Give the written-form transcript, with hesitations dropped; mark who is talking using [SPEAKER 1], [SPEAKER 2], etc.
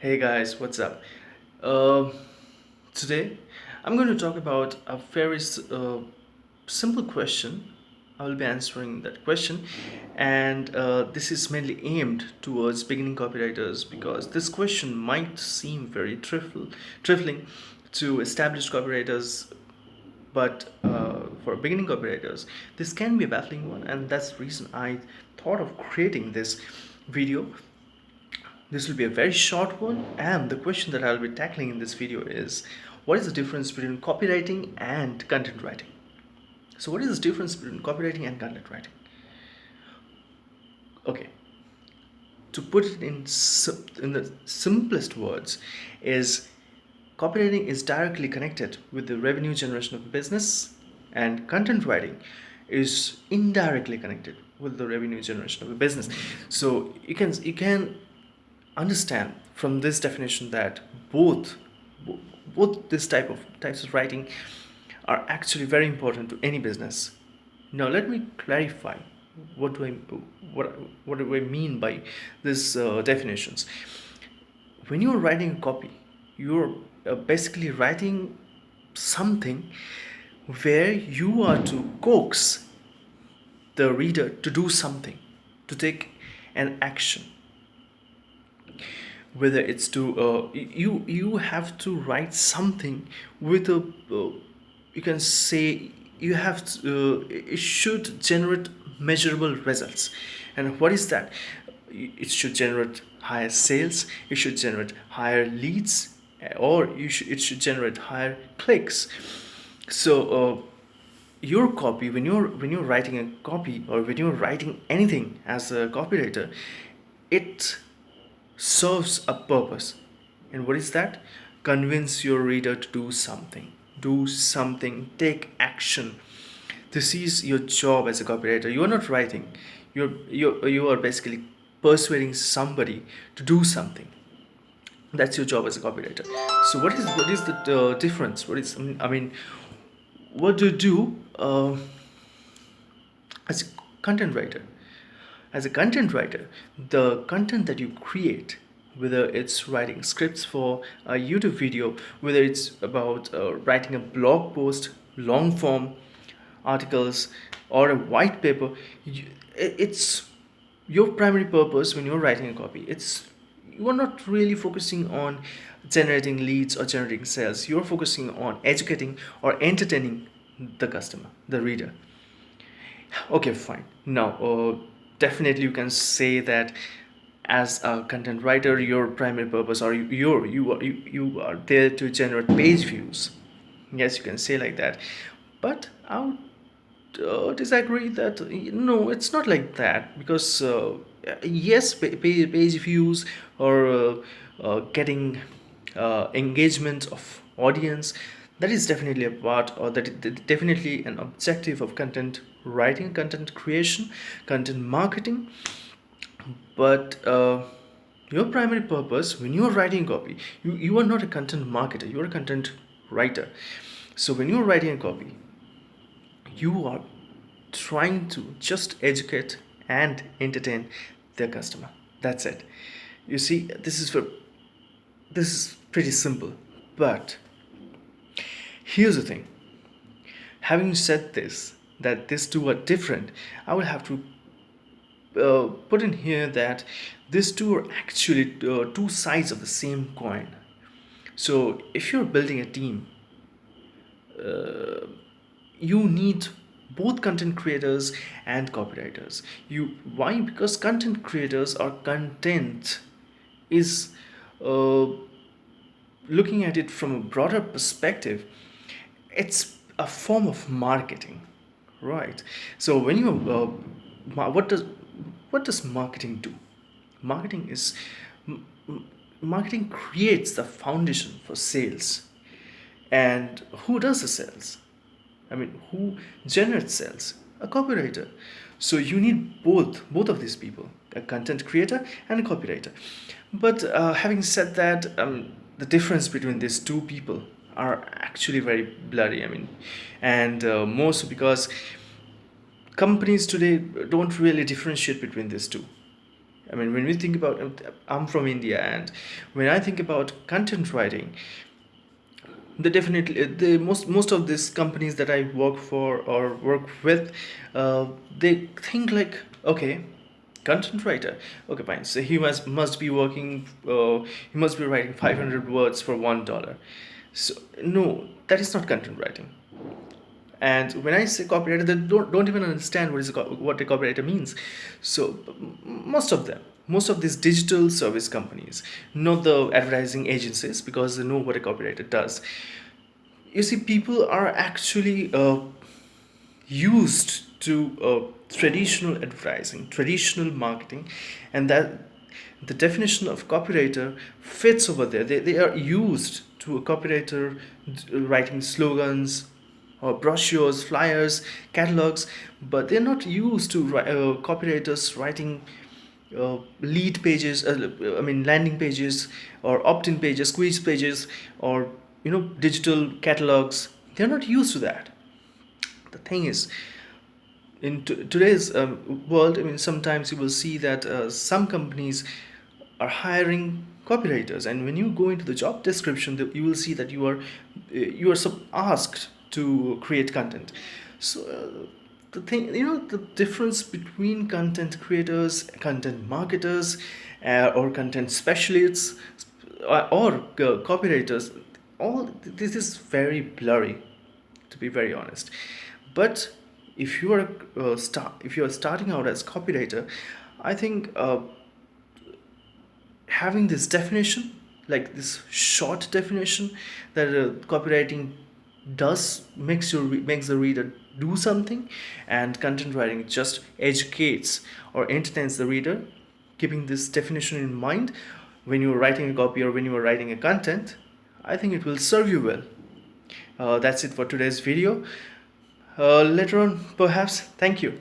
[SPEAKER 1] Hey guys, what's up? Uh, Today I'm going to talk about a very simple question. I will be answering that question, and this is mainly aimed towards beginning copywriters because this question might seem very trifling to established copywriters, but for beginning copywriters, this can be a baffling one, and that's the reason I thought of creating this video. This will be a very short one, and the question that I'll be tackling in this video is what is the difference between copywriting and content writing? So, what is the difference between copywriting and content writing? Okay, to put it in the simplest words, is copywriting is directly connected with the revenue generation of a business, and content writing is indirectly connected with the revenue generation of a business. So you can understand from this definition that both this types of writing are actually very important to any business. Now let me clarify what do I what what do I mean by these definitions. When you're writing a copy, you're basically writing something where you are to coax the reader to do something, to take an action, whether it's to you have to write something with a you can say you have to, it should generate measurable results. And what is that? It should generate higher sales, it should generate higher leads, or it should generate higher clicks. So your copy, when you're writing a copy, or when you're writing anything as a copywriter, it serves a purpose. And what is that? Convince your reader to do something. Do something, take action. This is your job as a copywriter. You are not writing. You are basically persuading somebody to do something. That's your job as a copywriter. So what is the difference? I mean, what do you do as a content writer? As a content writer, the content that you create, whether it's writing scripts for a YouTube video, whether it's about writing a blog post, long form articles, or a white paper, it's your primary purpose. When you're writing a copy, it's you are not really focusing on generating leads or generating sales. You're focusing on educating or entertaining the customer, the reader. Okay, fine. Now, definitely you can say that as a content writer, your primary purpose, or you are there to generate page views. Yes, you can say like that. But I would disagree that no, it's not like that, because yes, page views, or getting engagement of audience, that is definitely a part, or definitely an objective of content writing, content creation, content marketing. But your primary purpose when you are writing copy, you are not a content marketer, you are a content writer. So when you are writing a copy, you are trying to just educate and entertain their customer. That's it. You see, this is pretty simple. But here's the thing. Having said this, that these two are different, I will have to put in here that these two are actually two sides of the same coin. So if you're building a team, you need both content creators and copywriters. You Why? Because content creators, or content, is uh, looking at it from a broader perspective, it's a form of marketing, right? So when you what does marketing do? Marketing is marketing creates the foundation for sales. And who does the sales? I mean, who generates sales? A copywriter. So you need both of these people, a content creator and a copywriter. But having said that, the difference between these two people are actually very blurry. I mean, and more so because companies today don't really differentiate between these two. I mean, when we think about, I'm from India, and when I think about content writing, they definitely, the most of these companies that I work for or work with, they think like, okay, content writer, okay, fine, so he must be working, he must be writing 500 words for $1. So no, that is not content writing. And when I say copywriter, they don't even understand what a copywriter means. So most of these digital service companies, not the advertising agencies, because they know what a copywriter does. You see, people are actually used to traditional advertising, traditional marketing, and that the definition of copywriter fits over there. They are used to a copywriter writing slogans or brochures, flyers, catalogs, but they're not used to copywriters writing lead pages, landing pages, or opt-in pages, squeeze pages, or digital catalogs. They're not used to that. The thing is, in today's world, I mean, sometimes you will see that some companies are hiring copywriters, and when you go into the job description, you will see that you are asked to create content. So the thing, the difference between content creators, content marketers, or content specialists, or copywriters, all this is very blurry, to be very honest. But if you are if you are starting out as copywriter, I think having this definition, like this short definition, that copywriting makes the reader do something, and content writing just educates or entertains the reader. Keeping this definition in mind when you are writing a copy or when you are writing a content, I think it will serve you well. That's it for today's video. Later on, perhaps. Thank you.